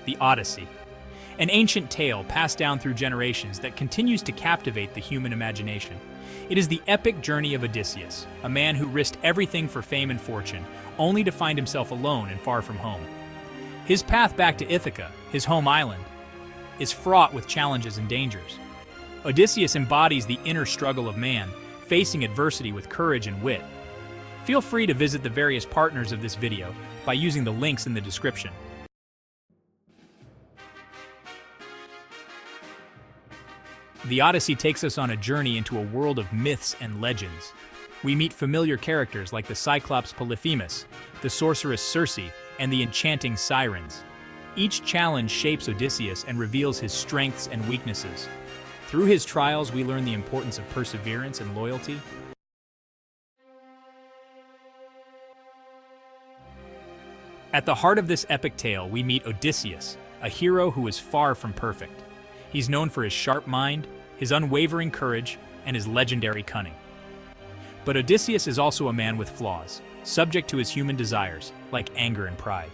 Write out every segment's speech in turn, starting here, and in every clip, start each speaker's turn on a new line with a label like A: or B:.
A: The Odyssey, an ancient tale passed down through generations that continues to captivate the human imagination. It is the epic journey of Odysseus, a man who risked everything for fame and fortune, only to find himself alone and far from home. His path back to Ithaca, his home island, is fraught with challenges and dangers. Odysseus embodies the inner struggle of man, facing adversity with courage and wit. Feel free to visit the various partners of this video by using the links in the description. The Odyssey takes us on a journey into a world of myths and legends. We meet familiar characters like the Cyclops Polyphemus, the sorceress Circe, and the enchanting sirens. Each challenge shapes Odysseus and reveals his strengths and weaknesses. Through his trials, we learn the importance of perseverance and loyalty. At the heart of this epic tale, we meet Odysseus, a hero who is far from perfect. He's known for his sharp mind, his unwavering courage, and his legendary cunning. But Odysseus is also a man with flaws, subject to his human desires, like anger and pride.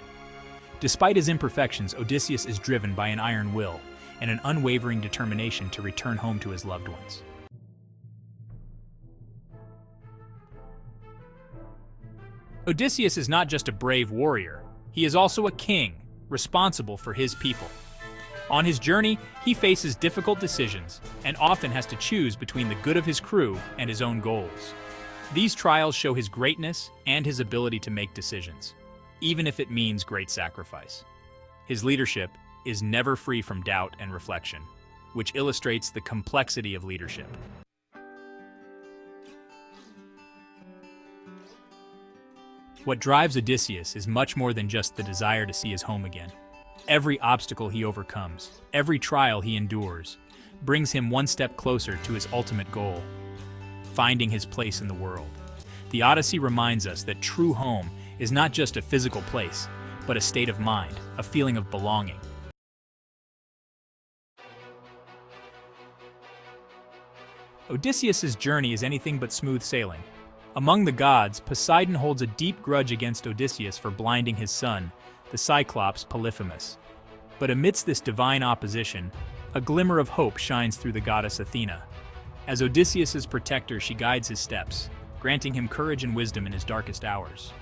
A: Despite his imperfections, Odysseus is driven by an iron will and an unwavering determination to return home to his loved ones. Odysseus is not just a brave warrior, he is also a king, responsible for his people. On his journey, he faces difficult decisions and often has to choose between the good of his crew and his own goals. These trials show his greatness and his ability to make decisions, even if it means great sacrifice. His leadership is never free from doubt and reflection, which illustrates the complexity of leadership. What drives Odysseus is much more than just the desire to see his home again. Every obstacle he overcomes, every trial he endures, brings him one step closer to his ultimate goal, finding his place in the world. The Odyssey reminds us that true home is not just a physical place, but a state of mind, a feeling of belonging. Odysseus's journey is anything but smooth sailing. Among the gods, Poseidon holds a deep grudge against Odysseus for blinding his son, the Cyclops Polyphemus. But amidst this divine opposition, a glimmer of hope shines through the goddess Athena. As Odysseus's protector, she guides his steps, granting him courage and wisdom in his darkest hours.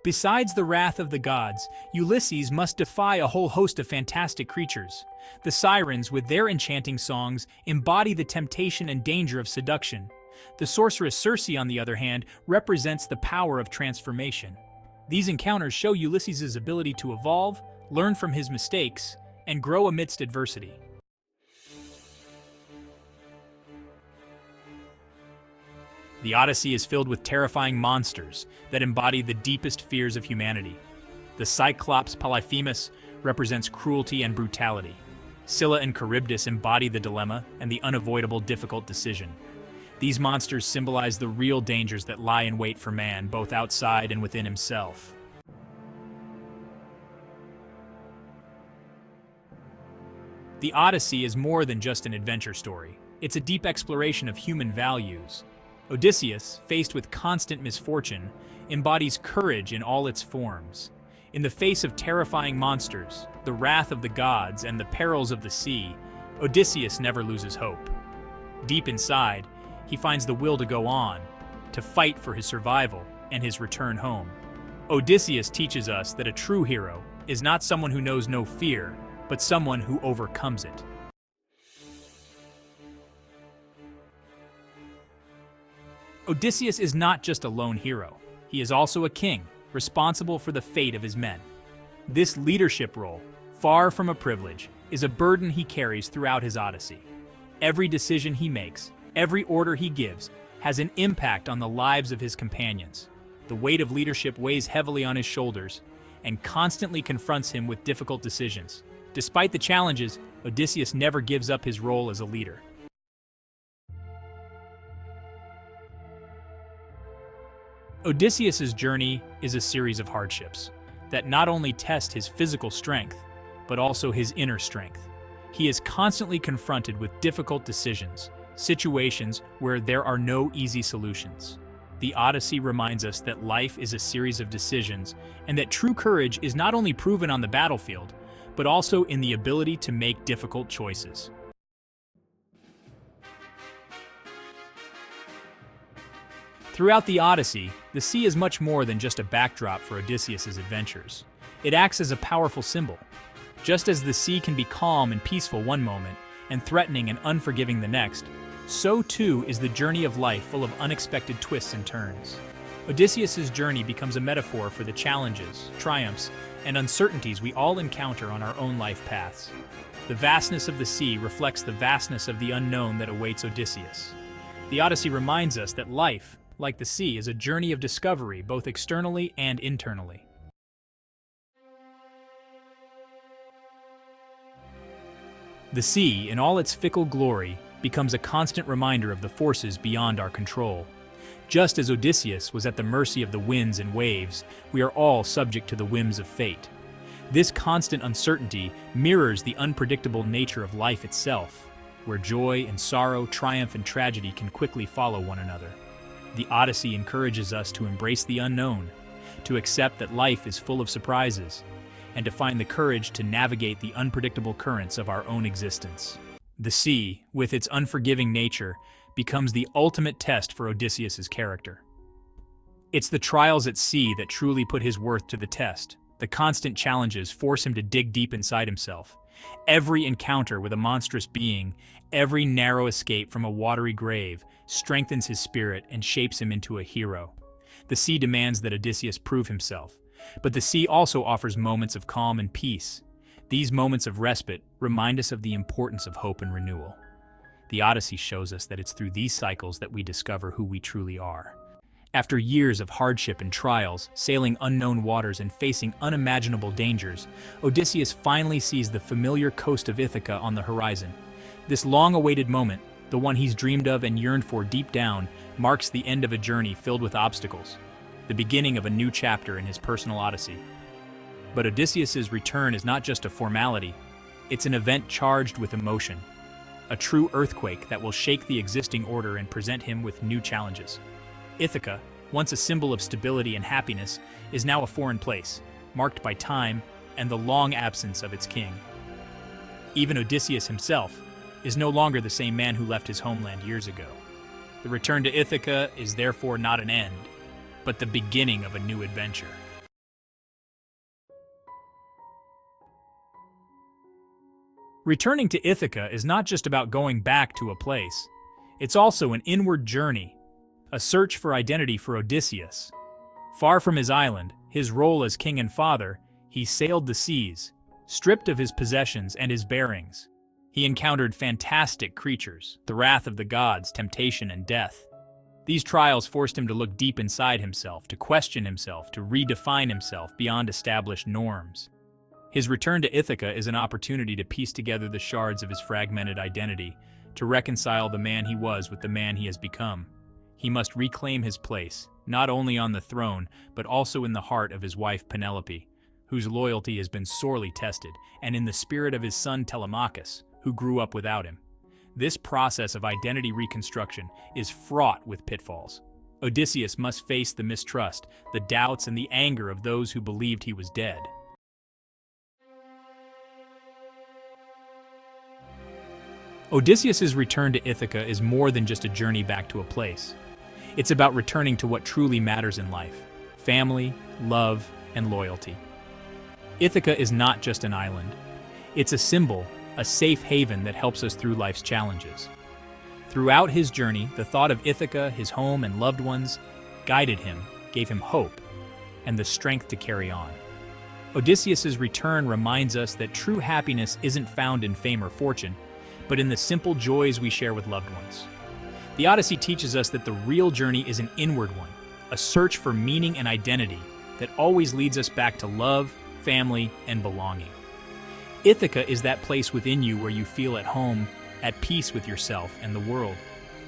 A: Besides the wrath of the gods, Ulysses must defy a whole host of fantastic creatures. The sirens, with their enchanting songs, embody the temptation and danger of seduction. The sorceress Circe, on the other hand, represents the power of transformation. These encounters show Ulysses' ability to evolve, learn from his mistakes, and grow amidst adversity. The Odyssey is filled with terrifying monsters that embody the deepest fears of humanity. The Cyclops Polyphemus represents cruelty and brutality. Scylla and Charybdis embody the dilemma and the unavoidable difficult decision. These monsters symbolize the real dangers that lie in wait for man, both outside and within himself. The Odyssey is more than just an adventure story. It's a deep exploration of human values. Odysseus, faced with constant misfortune, embodies courage in all its forms. In the face of terrifying monsters, the wrath of the gods, and the perils of the sea, Odysseus never loses hope. Deep inside, he finds the will to go on, to fight for his survival and his return home. Odysseus teaches us that a true hero is not someone who knows no fear, but someone who overcomes it. Odysseus is not just a lone hero. He is also a king, responsible for the fate of his men. This leadership role, far from a privilege, is a burden he carries throughout his Odyssey. Every decision he makes, every order he gives, has an impact on the lives of his companions. The weight of leadership weighs heavily on his shoulders and constantly confronts him with difficult decisions. Despite the challenges, Odysseus never gives up his role as a leader. Odysseus' journey is a series of hardships that not only test his physical strength, but also his inner strength. He is constantly confronted with difficult decisions, situations where there are no easy solutions. The Odyssey reminds us that life is a series of decisions, and that true courage is not only proven on the battlefield, but also in the ability to make difficult choices. Throughout the Odyssey, the sea is much more than just a backdrop for Odysseus's adventures. It acts as a powerful symbol. Just as the sea can be calm and peaceful one moment, and threatening and unforgiving the next, so too is the journey of life full of unexpected twists and turns. Odysseus's journey becomes a metaphor for the challenges, triumphs, and uncertainties we all encounter on our own life paths. The vastness of the sea reflects the vastness of the unknown that awaits Odysseus. The Odyssey reminds us that life, like the sea, is a journey of discovery both externally and internally. The sea, in all its fickle glory, becomes a constant reminder of the forces beyond our control. Just as Odysseus was at the mercy of the winds and waves, we are all subject to the whims of fate. This constant uncertainty mirrors the unpredictable nature of life itself, where joy and sorrow, triumph and tragedy can quickly follow one another. The Odyssey encourages us to embrace the unknown, to accept that life is full of surprises, and to find the courage to navigate the unpredictable currents of our own existence. The sea, with its unforgiving nature, becomes the ultimate test for Odysseus's character. It's the trials at sea that truly put his worth to the test. The constant challenges force him to dig deep inside himself. Every encounter with a monstrous being, every narrow escape from a watery grave, strengthens his spirit and shapes him into a hero. The sea demands that Odysseus prove himself, but the sea also offers moments of calm and peace. These moments of respite remind us of the importance of hope and renewal. The Odyssey shows us that it's through these cycles that we discover who we truly are. After years of hardship and trials, sailing unknown waters and facing unimaginable dangers, Odysseus finally sees the familiar coast of Ithaca on the horizon. This long-awaited moment, the one he's dreamed of and yearned for deep down, marks the end of a journey filled with obstacles, the beginning of a new chapter in his personal Odyssey. But Odysseus's return is not just a formality, it's an event charged with emotion, a true earthquake that will shake the existing order and present him with new challenges. Ithaca, once a symbol of stability and happiness, is now a foreign place, marked by time and the long absence of its king. Even Odysseus himself is no longer the same man who left his homeland years ago. The return to Ithaca is therefore not an end, but the beginning of a new adventure. Returning to Ithaca is not just about going back to a place. It's also an inward journey, a search for identity for Odysseus. Far from his island, his role as king and father, he sailed the seas, stripped of his possessions and his bearings. He encountered fantastic creatures, the wrath of the gods, temptation, and death. These trials forced him to look deep inside himself, to question himself, to redefine himself beyond established norms. His return to Ithaca is an opportunity to piece together the shards of his fragmented identity, to reconcile the man he was with the man he has become. He must reclaim his place, not only on the throne, but also in the heart of his wife Penelope, whose loyalty has been sorely tested, and in the spirit of his son Telemachus, who grew up without him. This process of identity reconstruction is fraught with pitfalls. Odysseus must face the mistrust, the doubts, and the anger of those who believed he was dead. Odysseus's return to Ithaca is more than just a journey back to a place. It's about returning to what truly matters in life: family, love, and loyalty. Ithaca is not just an island. It's a symbol, a safe haven that helps us through life's challenges. Throughout his journey, the thought of Ithaca, his home, and loved ones guided him, gave him hope, and the strength to carry on. Odysseus's return reminds us that true happiness isn't found in fame or fortune, but in the simple joys we share with loved ones. The Odyssey teaches us that the real journey is an inward one, a search for meaning and identity that always leads us back to love, family, and belonging. Ithaca is that place within you where you feel at home, at peace with yourself and the world.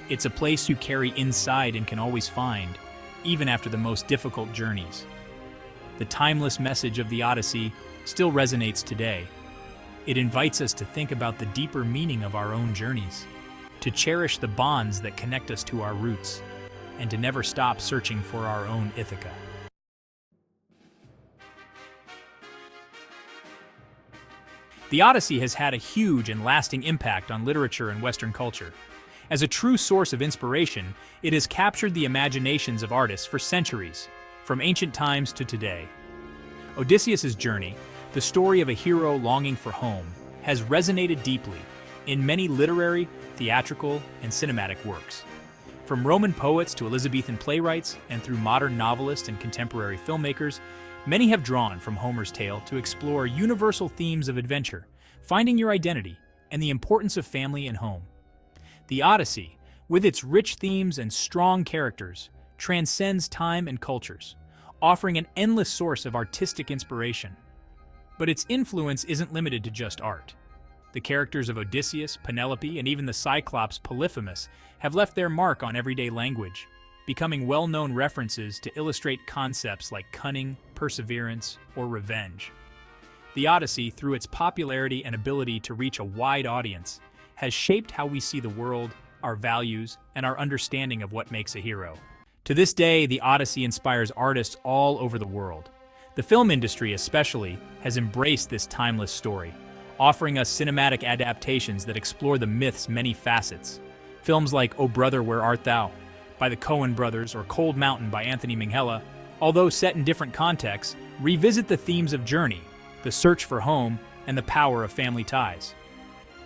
A: It's a place you carry inside and can always find, even after the most difficult journeys. The timeless message of the Odyssey still resonates today. It invites us to think about the deeper meaning of our own journeys, to cherish the bonds that connect us to our roots, and to never stop searching for our own Ithaca. The Odyssey has had a huge and lasting impact on literature and Western culture. As a true source of inspiration, it has captured the imaginations of artists for centuries, from ancient times to today. Odysseus's journey, the story of a hero longing for home, has resonated deeply in many literary, theatrical, and cinematic works. From Roman poets to Elizabethan playwrights, and through modern novelists and contemporary filmmakers, many have drawn from Homer's tale to explore universal themes of adventure, finding your identity, and the importance of family and home. The Odyssey, with its rich themes and strong characters, transcends time and cultures, offering an endless source of artistic inspiration. But its influence isn't limited to just art. The characters of Odysseus, Penelope, and even the Cyclops Polyphemus have left their mark on everyday language, becoming well-known references to illustrate concepts like cunning, perseverance, or revenge. The Odyssey, through its popularity and ability to reach a wide audience, has shaped how we see the world, our values, and our understanding of what makes a hero. To this day, the Odyssey inspires artists all over the world. The film industry, especially, has embraced this timeless story, offering us cinematic adaptations that explore the myth's many facets. Films like O Brother, Where Art Thou? By the Coen brothers or Cold Mountain by Anthony Minghella, although set in different contexts, revisit the themes of journey, the search for home, and the power of family ties.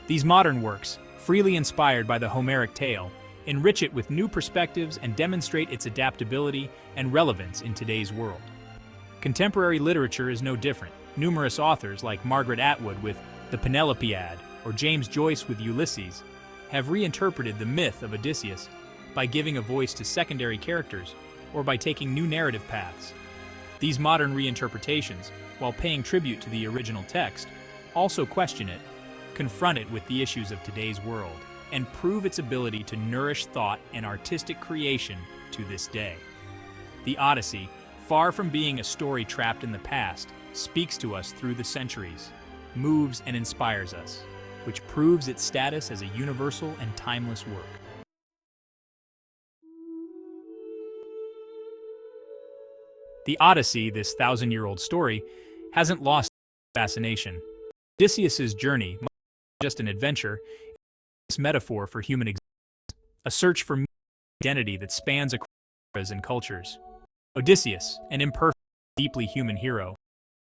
A: These modern works, freely inspired by the Homeric tale, enrich it with new perspectives and demonstrate its adaptability and relevance in today's world. Contemporary literature is no different. Numerous authors like Margaret Atwood with The Penelopiad or James Joyce with Ulysses have reinterpreted the myth of Odysseus by giving a voice to secondary characters or by taking new narrative paths. These modern reinterpretations, while paying tribute to the original text, also question it, confront it with the issues of today's world, and prove its ability to nourish thought and artistic creation to this day. The Odyssey, far from being a story trapped in the past, speaks to us through the centuries, moves and inspires us, which proves its status as a universal and timeless work. The Odyssey, this thousand-year-old story, hasn't lost its fascination. Odysseus's journey, much just an adventure, is a metaphor for human existence, a search for identity that spans across eras and cultures. Odysseus, an imperfect, deeply human hero,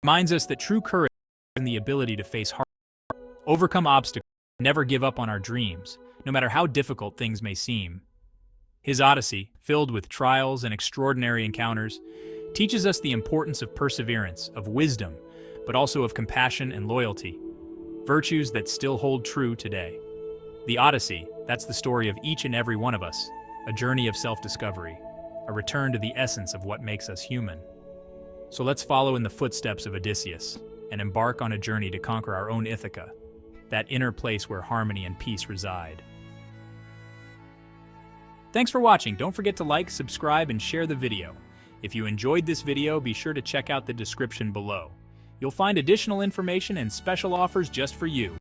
A: reminds us that true courage is in the ability to face hardship, overcome obstacles, and never give up on our dreams, no matter how difficult things may seem. His Odyssey, filled with trials and extraordinary encounters, teaches us the importance of perseverance, of wisdom, but also of compassion and loyalty, virtues that still hold true today. The Odyssey, that's the story of each and every one of us, a journey of self-discovery, a return to the essence of what makes us human. So let's follow in the footsteps of Odysseus and embark on a journey to conquer our own Ithaca, that inner place where harmony and peace reside. Thanks for watching. Don't forget to like, subscribe, and share the video. If you enjoyed this video, be sure to check out the description below. You'll find additional information and special offers just for you.